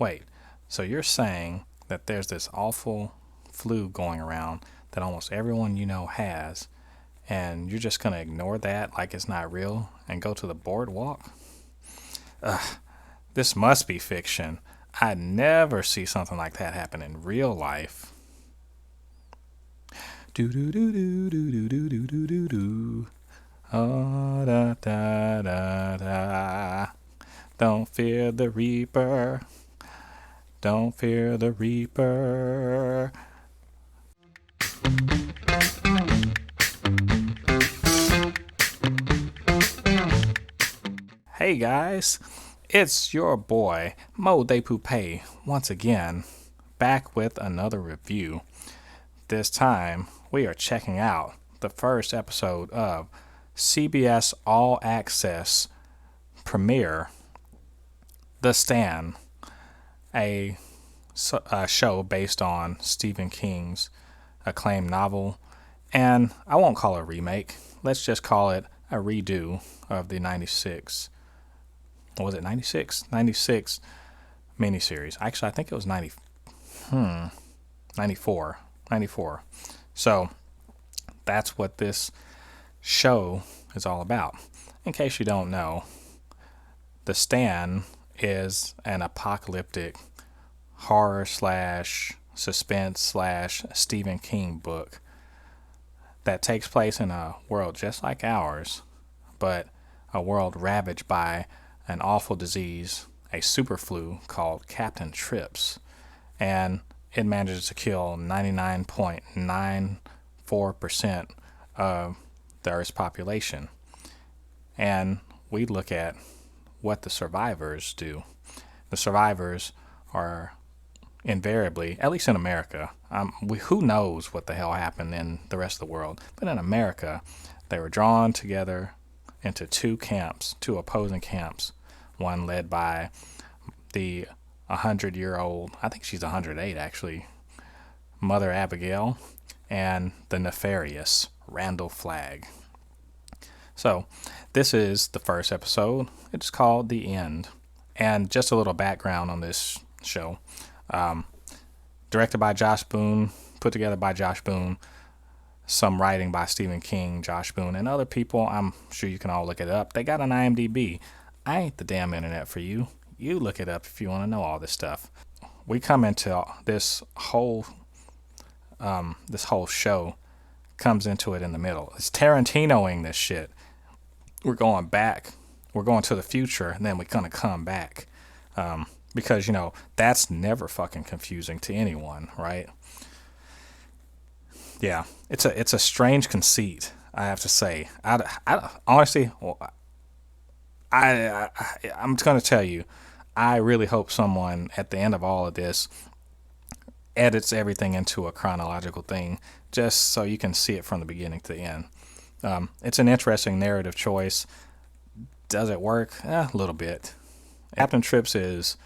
Wait, so you're saying that there's this awful flu going around that almost everyone you know has, and you're just going to ignore that like it's not real and go to the boardwalk? This must be fiction. I never see something like that happen in real life. Do do do do do do do do do do. Oh da da da da. Don't fear the reaper. Don't fear the reaper. Hey guys, it's your boy Jen Thépuppét once again, back with another review. This time we are checking out the first episode of CBS All Access premiere, The Stand, a show based on Stephen King's acclaimed novel, and I won't call it a remake. Let's just call it a redo of the 96. What was it, 96? 96 miniseries. Actually, I think it was 94. 94. So that's what this show is all about. In case you don't know, The Stand is an apocalyptic horror slash suspense slash Stephen King book that takes place in a world just like ours, but a world ravaged by an awful disease, a super flu called Captain Trips, and it manages to kill 99.94% of the Earth's population. And we look at what the survivors do. The survivors are invariably, at least in America, who knows what the hell happened in the rest of the world, but in America, they were drawn together into two opposing camps, one led by the 100-year-old, I think she's 108 actually, Mother Abigail, and the nefarious Randall Flagg. So this is the first episode. It's called The End. And just a little background on this show. Directed by Josh Boone, put together by Josh Boone, some writing by Stephen King, Josh Boone, and other people. I'm sure you can all look it up. They got an IMDb. I ain't the damn internet for you. You look it up if you want to know all this stuff. We come into this whole show comes into it in the middle. It's Tarantinoing this shit. We're going back. We're going to the future, and then we're gonna come back. Because, that's never fucking confusing to anyone, right? Yeah, it's a strange conceit, I have to say. I honestly, I'm going to tell you, I really hope someone at the end of all of this edits everything into a chronological thing, just so you can see it from the beginning to the end. It's an interesting narrative choice. Does it work? A little bit. Captain Trips is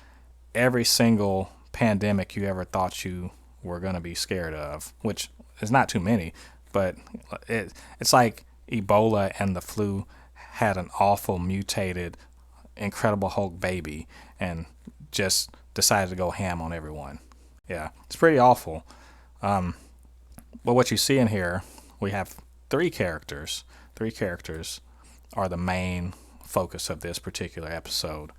every single pandemic you ever thought you were going to be scared of, which is not too many, but it's like Ebola and the flu had an awful mutated Incredible Hulk baby and just decided to go ham on everyone. Yeah, it's pretty awful. But what you see in here, we have three characters. Three characters are the main focus of this particular episode,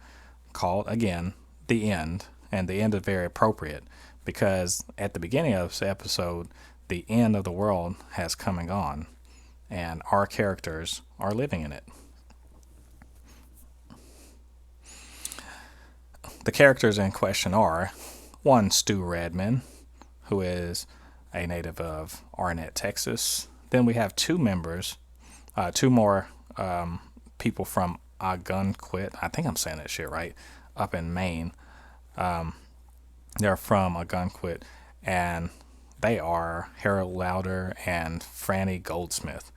called, again, The End. And the end is very appropriate because at the beginning of this episode, the end of the world has come and gone, and our characters are living in it. The characters in question are one, Stu Redman, who is a native of Arnett, Texas. Then we have two more people from Algonquin. I think I'm saying that shit right, up in Maine. They're from Algonquin, and they are Harold Lauder and Franny Goldsmith.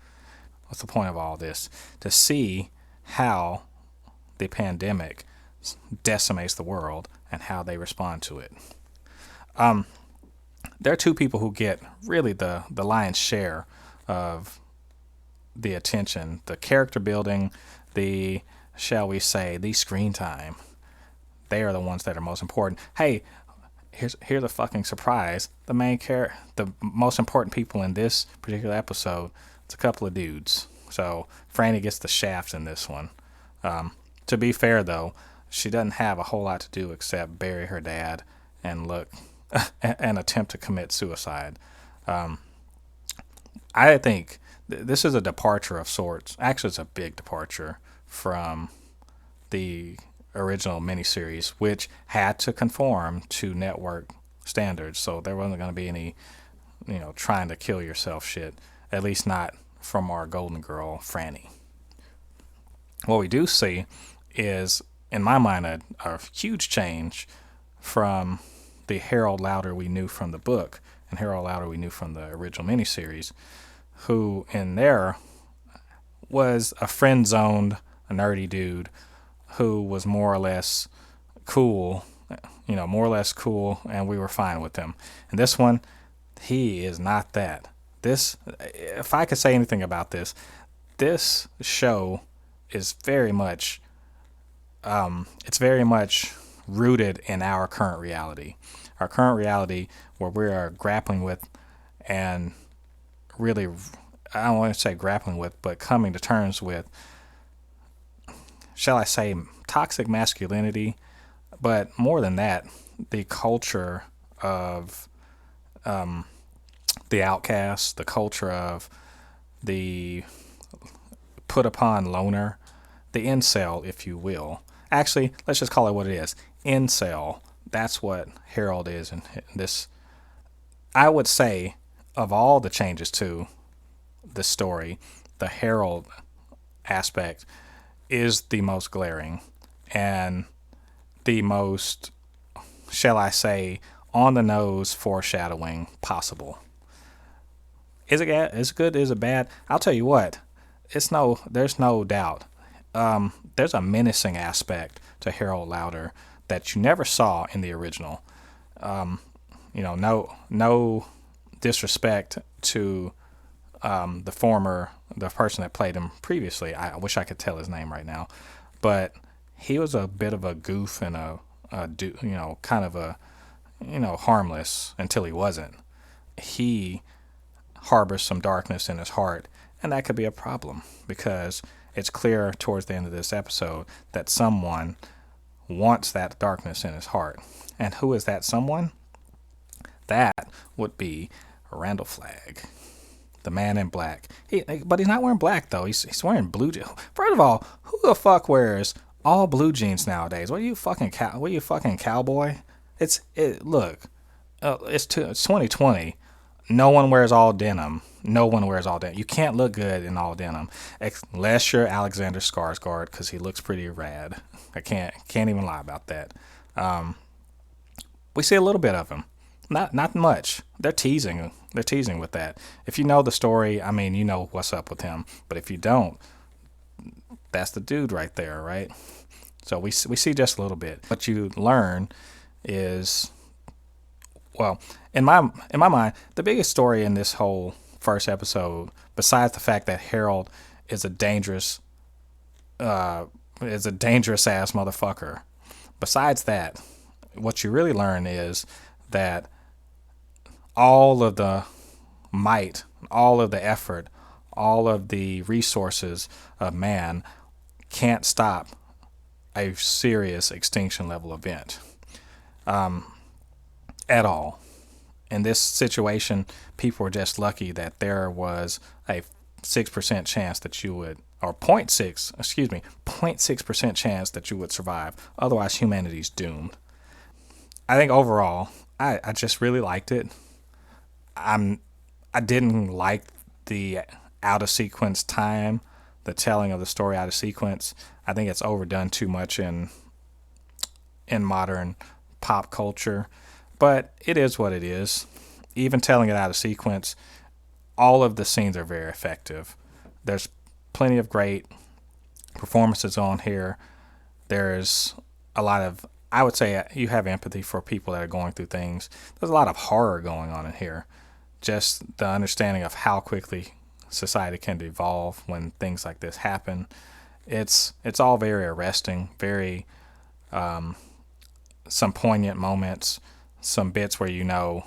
What's the point of all this? To see how the pandemic decimates the world and how they respond to it. There are two people who get really the lion's share of the attention, the character building, the, shall we say, the screen time. they are the ones that are most important. Hey, here's a fucking surprise. The most important people in this particular episode, it's a couple of dudes. So Franny gets the shaft in this one. To be fair though, she doesn't have a whole lot to do except bury her dad and look and attempt to commit suicide. I think this is a departure of sorts. Actually, it's a big departure from the original miniseries, which had to conform to network standards. So there wasn't going to be any, trying to kill yourself shit. At least not from our golden girl, Franny. What we do see is, in my mind, a huge change from the Harold Lauder we knew from the book and Harold Lauder we knew from the original miniseries, who in there was a friend-zoned, a nerdy dude who was more or less cool, and we were fine with him. And this one, he is not that. If I could say anything about this show is very much, it's very much rooted in our current reality. Our current reality where we are grappling with, and really, I don't want to say grappling with, but coming to terms with, shall I say, toxic masculinity, but more than that, the culture of the outcast, the culture of the put upon loner, the incel, if you will. Actually, let's just call it what it is. Incel. That's what Harold is in this. I would say, of all the changes to the story, the Harold aspect is the most glaring and the most, shall I say, on the nose foreshadowing possible. Is it good? Is it bad? I'll tell you what. There's no doubt. There's a menacing aspect to Harold Lauder that you never saw in the original. No disrespect to the person that played him previously. I wish I could tell his name right now, but he was a bit of a goof and harmless until he wasn't. He harbors some darkness in his heart, and that could be a problem because it's clear towards the end of this episode that someone wants that darkness in his heart. And who is that someone? That would be Randall Flagg, the man in black. But he's not wearing black though. He's wearing blue jeans. First of all, who the fuck wears all blue jeans nowadays? What are you fucking cowboy? It's 2020. No one wears all denim. You can't look good in all denim, unless you're Alexander Skarsgård, because he looks pretty rad. I can't even lie about that. We see a little bit of him, not much. They're teasing with that. If you know the story, I mean, you know what's up with him. But if you don't, that's the dude right there, right? So we see just a little bit. What you learn is, well, in my mind, the biggest story in this whole first episode, besides the fact that Harold is a dangerous ass motherfucker, besides that, what you really learn is that all of the might, all of the effort, all of the resources of man can't stop a serious extinction level event at all. In this situation, people were just lucky that there was a 6% chance that you would, or 0.6% chance that you would survive. Otherwise, humanity's doomed. I think overall, I just really liked it. I didn't like the out of sequence time, the telling of the story out of sequence. I think it's overdone too much in modern pop culture. But it is what it is. Even telling it out of sequence, all of the scenes are very effective. There's plenty of great performances on here. There's a lot of, I would say, you have empathy for people that are going through things. There's a lot of horror going on in here. Just the understanding of how quickly society can evolve when things like this happen. It's all very arresting, very some poignant moments, some bits where you know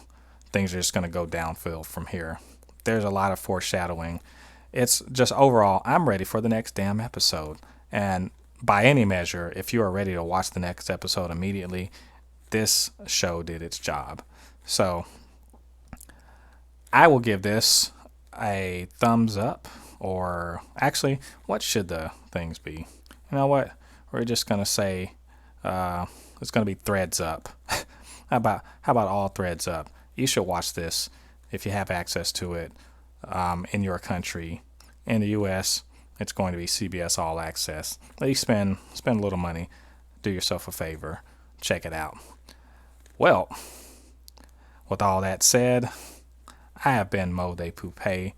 things are just going to go downhill from here. There's a lot of foreshadowing. It's just overall, I'm ready for the next damn episode. And by any measure, if you are ready to watch the next episode immediately, this show did its job. So I will give this a thumbs up, or actually, what should the things be? You know what? We're just going to say it's going to be threads up. How about all threads up? You should watch this if you have access to it in your country. In the U.S., it's going to be CBS All Access. At least spend a little money. Do yourself a favor. Check it out. Well, with all that said, I have been Jen Thépuppét,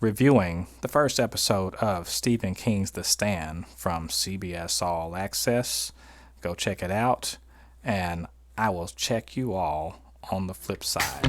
reviewing the first episode of Stephen King's The Stand from CBS All Access. Go check it out, and I will check you all on the flip side.